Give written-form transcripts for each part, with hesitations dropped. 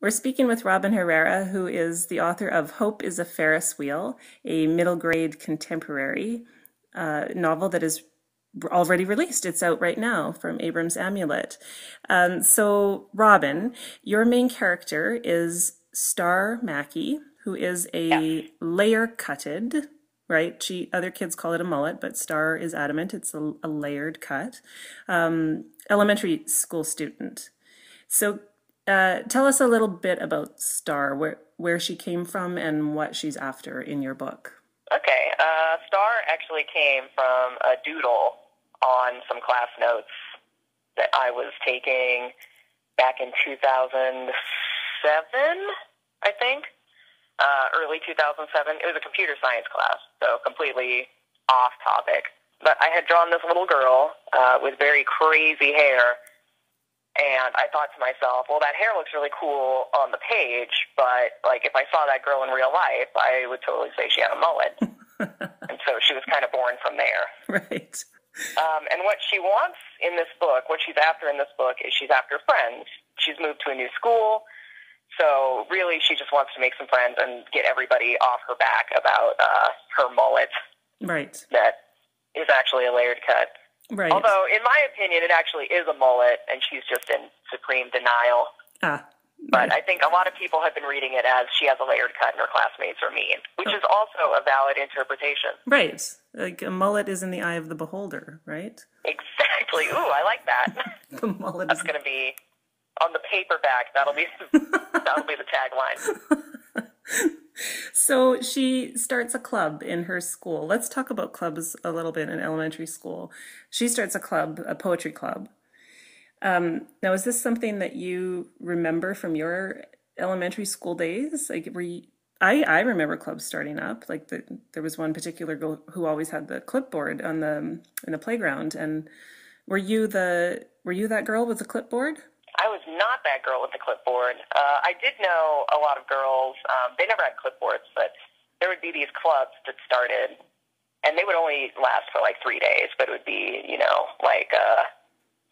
We're speaking with Robin Herrera, who is the author of Hope is a Ferris Wheel, a middle grade contemporary novel that is already released. It's out right now from Abrams' Amulet. So, Robin, your main character is Star Mackey, who is Yes. a layer cutted, right? Other kids call it a mullet, but Star is adamant it's a layered cut. Elementary school student. So, tell us a little bit about Star, where she came from and what she's after in your book. Okay. Star actually came from a doodle on some class notes that I was taking back in 2007, I think. Early 2007. It was a computer science class, so completely off topic. But I had drawn this little girl with very crazy hair. And I thought to myself, well, that hair looks really cool on the page, but like if I saw that girl in real life, I would totally say she had a mullet. And so she was kind of born from there. Right. And what she wants in this book, what she's after in this book, is she's after friends. She's moved to a new school, so really she just wants to make some friends and get everybody off her back about her mullet. Right. That is actually a layered cut. Right. Although, in my opinion, it actually is a mullet, and she's just in supreme denial. Ah. But Right. I think a lot of people have been reading it as she has a layered cut and her classmates are mean, which is also a valid interpretation. Right. Like a mullet is in the eye of the beholder, right? Exactly. Ooh, I like that. The mullet That's is going to be on the paperback. That'll be the tagline. So she starts a club in her school. Let's talk about clubs a little bit in elementary school. She starts a club, a poetry club. Now, is this something that you remember from your elementary school days? Like, I remember clubs starting up. Like, there was one particular girl who always had the clipboard in the playground. And were you that girl with the clipboard? I was not that girl with the clipboard. I did know a lot of girls. They never had clipboards, but there would be these clubs that started, and they would only last for like 3 days, but it would be, like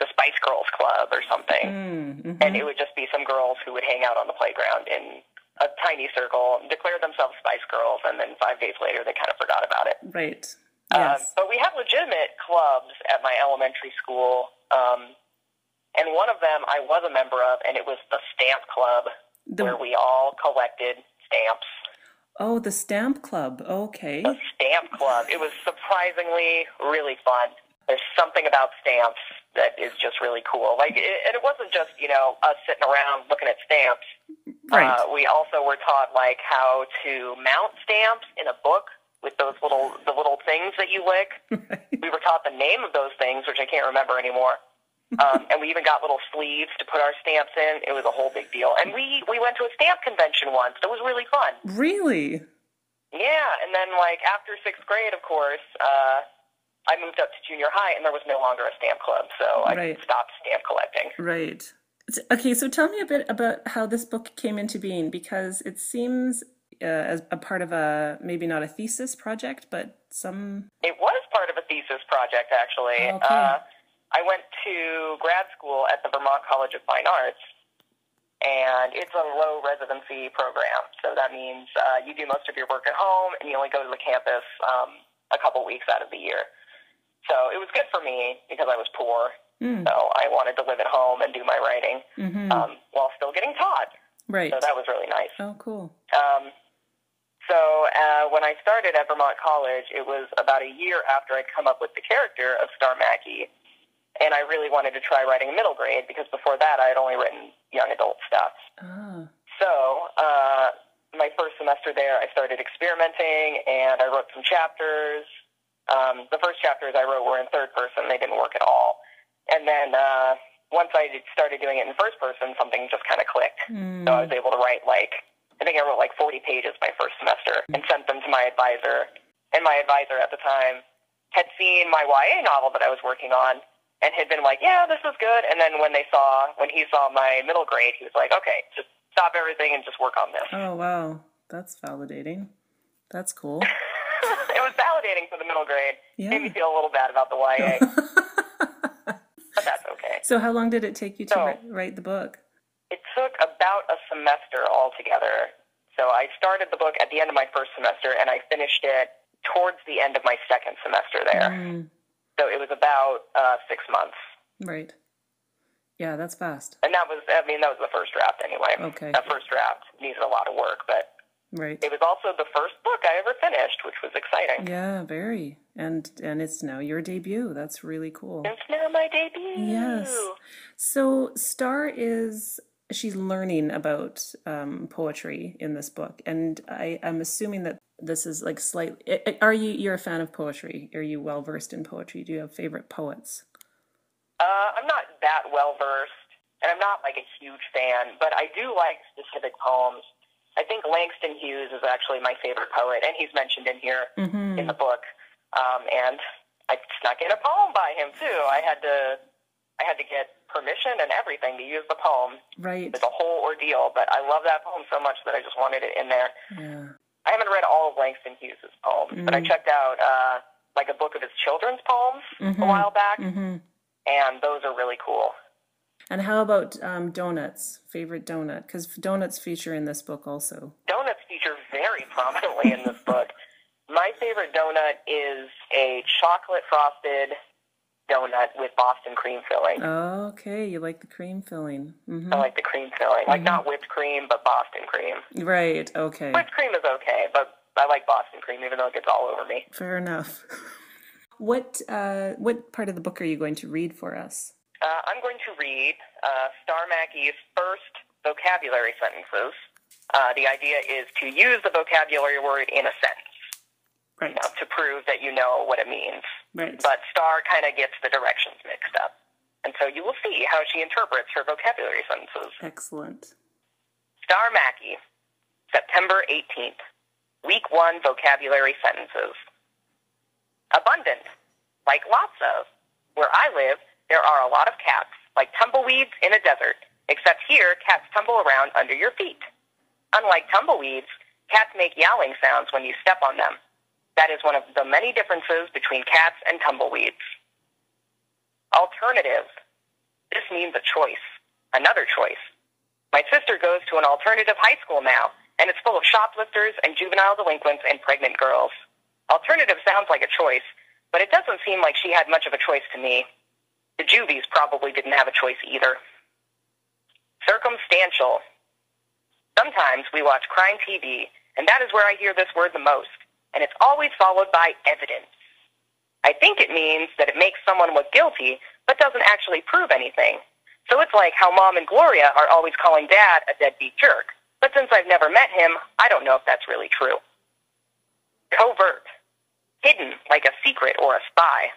the Spice Girls Club or something. Mm-hmm. And it would just be some girls who would hang out on the playground in a tiny circle, declare themselves Spice Girls, and then 5 days later they kind of forgot about it. Right. Yes. But we had legitimate clubs at my elementary school. And one of them I was a member of, and it was the Stamp Club, where we all collected stamps. Oh, the Stamp Club. Okay. The Stamp Club. It was surprisingly really fun. There's something about stamps that is just really cool. And it wasn't just, us sitting around looking at stamps. Right. We also were taught, how to mount stamps in a book with the little things that you lick. Right. We were taught the name of those things, which I can't remember anymore. And we even got little sleeves to put our stamps in. It was a whole big deal. And we went to a stamp convention once. It was really fun. Really? Yeah. And then, after 6th grade, of course, I moved up to junior high, and there was no longer a stamp club. So I stopped stamp collecting. Right. Okay, so tell me a bit about how this book came into being, because it seems as a part of maybe not a thesis project, but some... It was part of a thesis project, actually. Okay. I went to grad school at the Vermont College of Fine Arts, and it's a low residency program. So that means you do most of your work at home, and you only go to the campus a couple weeks out of the year. So it was good for me because I was poor. So I wanted to live at home and do my writing while still getting taught. Right. So that was really nice. Oh, cool. So when I started at Vermont College, it was about a year after I'd come up with the character of Star Mackey. And I really wanted to try writing middle grade because before that I had only written young adult stuff. Ah. So my first semester there, I started experimenting, and I wrote some chapters. The first chapters I wrote were in third person. They didn't work at all. And then once I started doing it in first person, something just kind of clicked. So I was able to write I think I wrote 40 pages my first semester and sent them to my advisor. And my advisor at the time had seen my YA novel that I was working on and had been like, yeah, this is good. And then when he saw my middle grade, he was like, okay, just stop everything and just work on this. Oh, wow. That's validating. That's cool. It was validating for the middle grade. Yeah. Made me feel a little bad about the YA. But that's okay. So how long did it take you to write the book? It took about a semester altogether. So I started the book at the end of my first semester, and I finished it towards the end of my second semester there. So it was about 6 months. Right. Yeah, that's fast. And that was the first draft anyway. Okay. That first draft needed a lot of work, but it was also the first book I ever finished, which was exciting. Yeah, very. And it's now your debut. That's really cool. It's now my debut. Yes. So Star she's learning about poetry in this book, and I'm assuming that this is like slightly. You're a fan of poetry? Are you well versed in poetry? Do you have favorite poets? I'm not that well versed, and I'm not like a huge fan, but I do like specific poems. I think Langston Hughes is actually my favorite poet, and he's mentioned in here in the book. And I snuck in a poem by him too. I had to get permission and everything to use the poem. Right. It's a whole ordeal, but I love that poem so much that I just wanted it in there. Yeah. I haven't read all of Langston Hughes' poems, but I checked out like a book of his children's poems a while back, and those are really cool. And how about donuts? Favorite donut? Because donuts feature in this book also. Donuts feature very prominently in this book. My favorite donut is a chocolate frosted donut with Boston cream filling. Oh, okay. You like the cream filling. I like the cream filling. Like not whipped cream, but Boston cream. Right, okay. Whipped cream is okay, but I like Boston cream even though it gets all over me. Fair enough. What part of the book are you going to read for us? I'm going to read Star Mackey's first vocabulary sentences. The idea is to use the vocabulary word in a sentence. Right. To prove that you know what it means. Right. But Star kind of gets the directions mixed up. And so you will see how she interprets her vocabulary sentences. Excellent. Star Mackey, September 18th. Week 1 vocabulary sentences. Abundant, like lots of. Where I live, there are a lot of cats, like tumbleweeds in a desert, except here cats tumble around under your feet. Unlike tumbleweeds, cats make yowling sounds when you step on them. That is one of the many differences between cats and tumbleweeds. Alternative. This means a choice. Another choice. My sister goes to an alternative high school now, and it's full of shoplifters and juvenile delinquents and pregnant girls. Alternative sounds like a choice, but it doesn't seem like she had much of a choice to me. The juvies probably didn't have a choice either. Circumstantial. Sometimes we watch crime TV, and that is where I hear this word the most. And it's always followed by evidence. I think it means that it makes someone look guilty, but doesn't actually prove anything. So it's like how Mom and Gloria are always calling Dad a deadbeat jerk. But since I've never met him, I don't know if that's really true. Covert. Hidden, like a secret or a spy.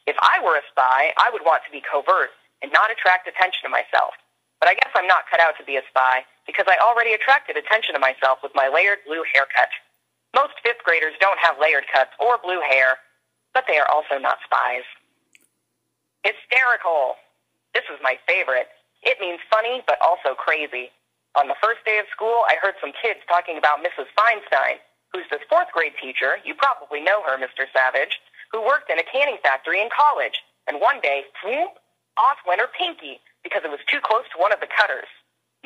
If I were a spy, I would want to be covert and not attract attention to myself. But I guess I'm not cut out to be a spy because I already attracted attention to myself with my layered blue haircut. Most 5th graders don't have layered cuts or blue hair, but they are also not spies. Hysterical. This is my favorite. It means funny, but also crazy. On the first day of school, I heard some kids talking about Mrs. Feinstein, who's this 4th grade teacher, you probably know her, Mr. Savage, who worked in a canning factory in college. And one day, whoop, off went her pinky because it was too close to one of the cutters.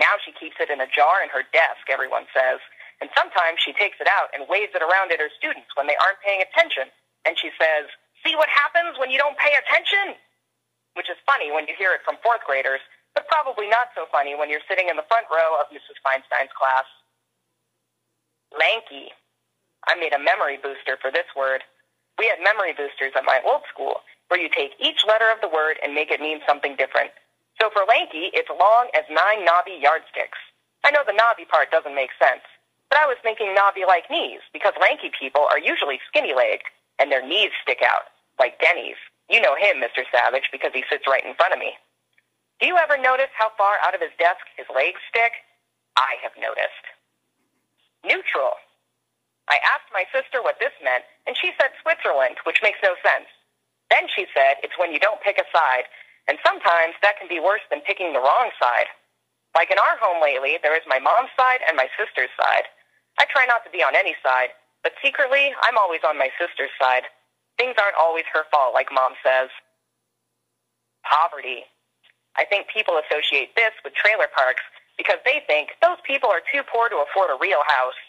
Now she keeps it in a jar in her desk, everyone says. And sometimes she takes it out and waves it around at her students when they aren't paying attention. And she says, "See what happens when you don't pay attention?" Which is funny when you hear it from 4th graders, but probably not so funny when you're sitting in the front row of Mrs. Feinstein's class. Lanky. I made a memory booster for this word. We had memory boosters at my old school, where you take each letter of the word and make it mean something different. So for lanky, it's long as 9 knobby yardsticks. I know the knobby part doesn't make sense. But I was thinking knobby like knees, because lanky people are usually skinny-legged, and their knees stick out, like Denny's. You know him, Mr. Savage, because he sits right in front of me. Do you ever notice how far out of his desk his legs stick? I have noticed. Neutral. I asked my sister what this meant, and she said Switzerland, which makes no sense. Then she said it's when you don't pick a side, and sometimes that can be worse than picking the wrong side. Like in our home lately, there is my mom's side and my sister's side. I try not to be on any side, but secretly, I'm always on my sister's side. Things aren't always her fault, like Mom says. Poverty. I think people associate this with trailer parks, because they think those people are too poor to afford a real house.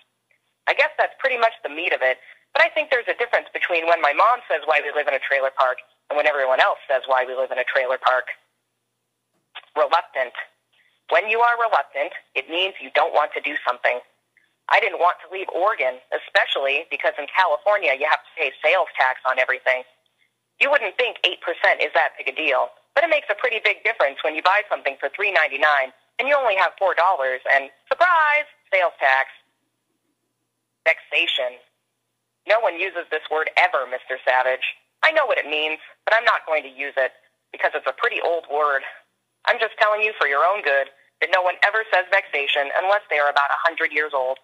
I guess that's pretty much the meat of it, but I think there's a difference between when my mom says why we live in a trailer park and when everyone else says why we live in a trailer park. Reluctant. When you are reluctant, it means you don't want to do something. I didn't want to leave Oregon, especially because in California you have to pay sales tax on everything. You wouldn't think 8% is that big a deal, but it makes a pretty big difference when you buy something for $3.99 and you only have $4 and, surprise, sales tax. Vexation. No one uses this word ever, Mr. Savage. I know what it means, but I'm not going to use it because it's a pretty old word. I'm just telling you for your own good that no one ever says vexation unless they are about 100 years old.